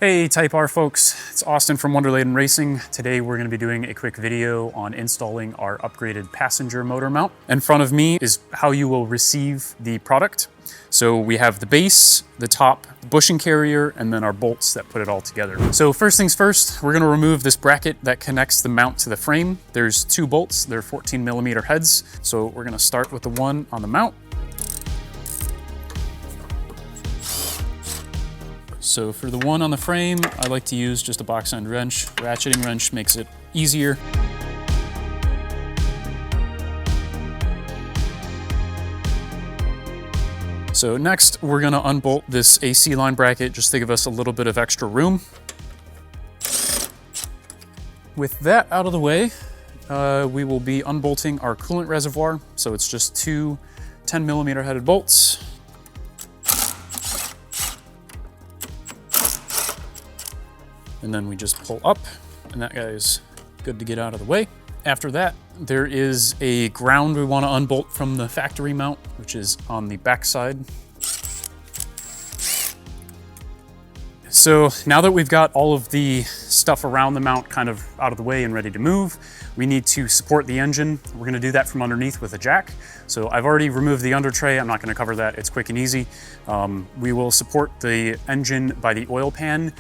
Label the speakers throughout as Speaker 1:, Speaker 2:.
Speaker 1: Hey Type R folks, it's Austin from Wunderladen Racing. Today we're going to be doing a quick video on installing our upgraded passenger motor mount. In front of me is how you will receive the product. So we have the base, the top, the bushing carrier, and then our bolts that put it all together. So first things first, we're going to remove this bracket that connects the mount to the frame. There's two bolts, they're 14mm heads. So we're going to start with the one on the mount. So for the one on the frame, I like to use just a box end wrench. Ratcheting wrench makes it easier. So next, we're gonna unbolt this AC line bracket just to give us a little bit of extra room. With that out of the way, we will be unbolting our coolant reservoir. So it's just two 10mm headed bolts. And then we just pull up, and that guy is good to get out of the way. After that, there is a ground we want to unbolt from the factory mount, which is on the back side. So now that we've got all of the stuff around the mount kind of out of the way and ready to move, we need to support the engine. We're going to do that from underneath with a jack. So I've already removed the under tray. I'm not going to cover that. It's quick and easy. We will support the engine by the oil pan.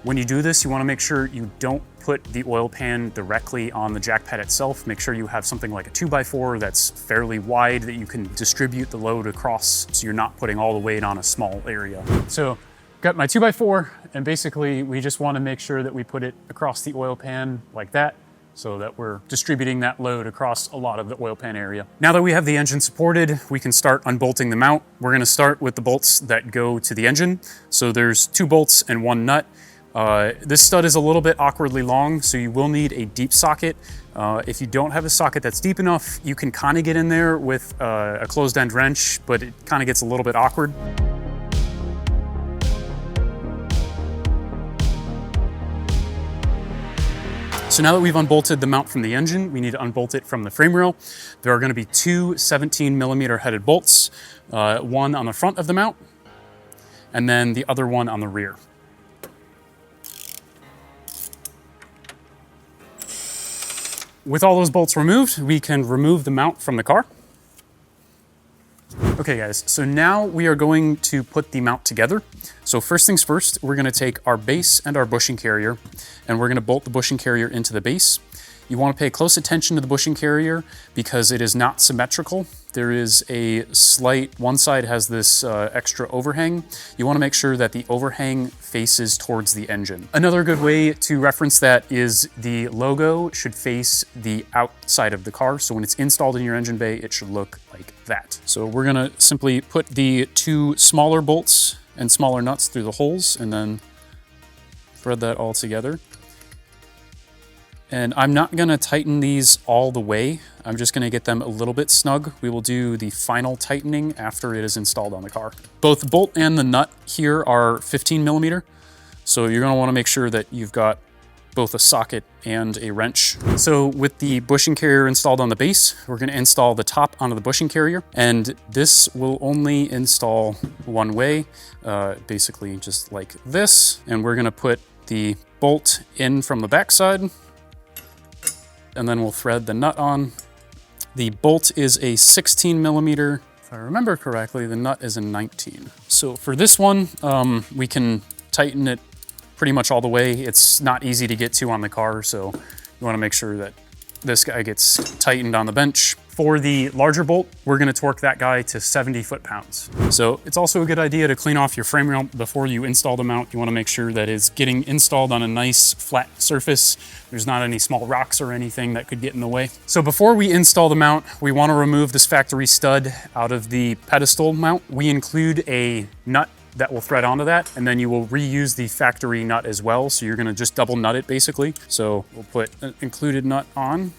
Speaker 1: When you do this, you want to make sure you don't put the oil pan directly on the jack pad itself. Make sure you have something like a 2x4 that's fairly wide that you can distribute the load across so you're not putting all the weight on a small area. So got my 2x4, and basically we just want to make sure that we put it across the oil pan like that so that we're distributing that load across a lot of the oil pan area. Now that we have the engine supported, we can start unbolting the mount. We're going to start with the bolts that go to the engine. So there's two bolts and one nut. This stud is a little bit awkwardly long, so you will need a deep socket. If you don't have a socket that's deep enough, you can kind of get in there with a closed end wrench, but it kind of gets a little bit awkward. So now that we've unbolted the mount from the engine, we need to unbolt it from the frame rail. There are going to be two 17mm headed bolts, one on the front of the mount, and then the other one on the rear. With all those bolts removed, we can remove the mount from the car. Okay guys, so now we are going to put the mount together. So first things first, we're gonna take our base and our bushing carrier, and we're gonna bolt the bushing carrier into the base. You wanna pay close attention to the bushing carrier because it is not symmetrical. There is a slight, one side has this extra overhang. You wanna make sure that the overhang faces towards the engine. Another good way to reference that is the logo should face the outside of the car. So when it's installed in your engine bay, it should look like that. So we're gonna simply put the two smaller bolts and smaller nuts through the holes and then thread that all together. And I'm not gonna tighten these all the way. I'm just gonna get them a little bit snug. We will do the final tightening after it is installed on the car. Both the bolt and the nut here are 15mm. So you're gonna wanna make sure that you've got both a socket and a wrench. So with the bushing carrier installed on the base, we're gonna install the top onto the bushing carrier. And this will only install one way, basically just like this. And we're gonna put the bolt in from the back side, and then we'll thread the nut on. The bolt is a 16mm. If I remember correctly, the nut is a 19. So for this one, we can tighten it pretty much all the way. It's not easy to get to on the car, so you wanna make sure that this guy gets tightened on the bench. For the larger bolt, we're gonna torque that guy to 70 foot-pounds. So it's also a good idea to clean off your frame rail before you install the mount. You wanna make sure that it's getting installed on a nice flat surface. There's not any small rocks or anything that could get in the way. So before we install the mount, we wanna remove this factory stud out of the pedestal mount. We include a nut that will thread onto that, and then you will reuse the factory nut as well. So you're gonna just double nut it basically. So we'll put an included nut on,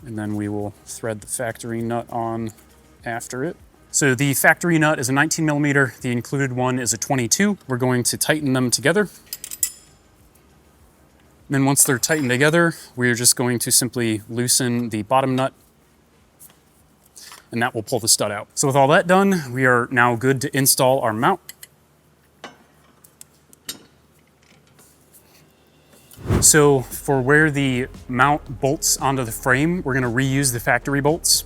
Speaker 1: and then we will thread the factory nut on after it. So the factory nut is a 19mm, the included one is a 22. We're going to tighten them together. Then once they're tightened together, we're just going to simply loosen the bottom nut, and that will pull the stud out. So with all that done, we are now good to install our mount. So for where the mount bolts onto the frame, we're gonna reuse the factory bolts.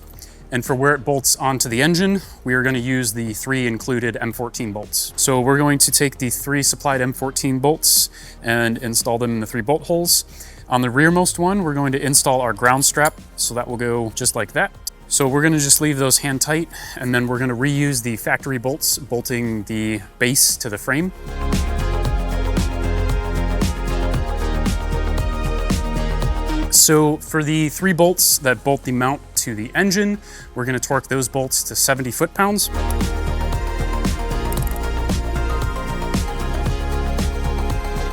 Speaker 1: And for where it bolts onto the engine, we are gonna use the 3 included M14 bolts. So we're going to take the 3 supplied M14 bolts and install them in the 3 bolt holes. On the rearmost one, we're going to install our ground strap, so that will go just like that. So we're gonna just leave those hand tight, and then we're gonna reuse the factory bolts, bolting the base to the frame. So for the 3 bolts that bolt the mount to the engine, we're gonna torque those bolts to 70 foot-pounds.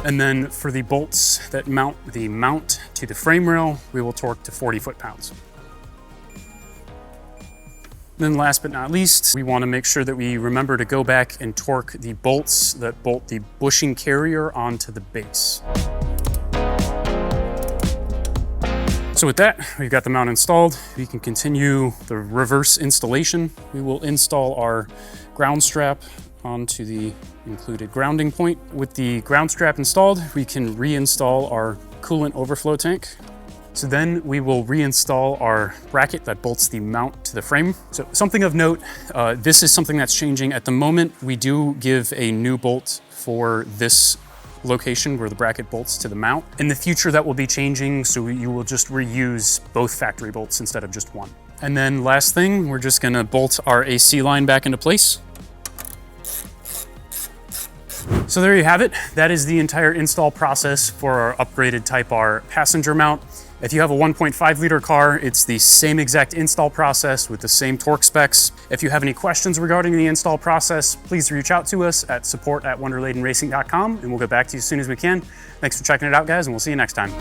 Speaker 1: And then for the bolts that mount the mount to the frame rail, we will torque to 40 foot-pounds. Then last but not least, we wanna make sure that we remember to go back and torque the bolts that bolt the bushing carrier onto the base. So with that, we've got the mount installed. We can continue the reverse installation. We will install our ground strap onto the included grounding point. With the ground strap installed, we can reinstall our coolant overflow tank. So then we will reinstall our bracket that bolts the mount to the frame. So something of note, this is something that's changing. At the moment, we do give a new bolt for this location where the bracket bolts to the mount. In the future, that will be changing, so you will just reuse both factory bolts instead of just one. And then last thing, we're just gonna bolt our AC line back into place. So there you have it. That is the entire install process for our upgraded Type R passenger mount. If you have a 1.5 liter car, it's the same exact install process with the same torque specs. If you have any questions regarding the install process, please reach out to us at support@wunderladenracing.com, and we'll get back to you as soon as we can. Thanks for checking it out, guys, and we'll see you next time.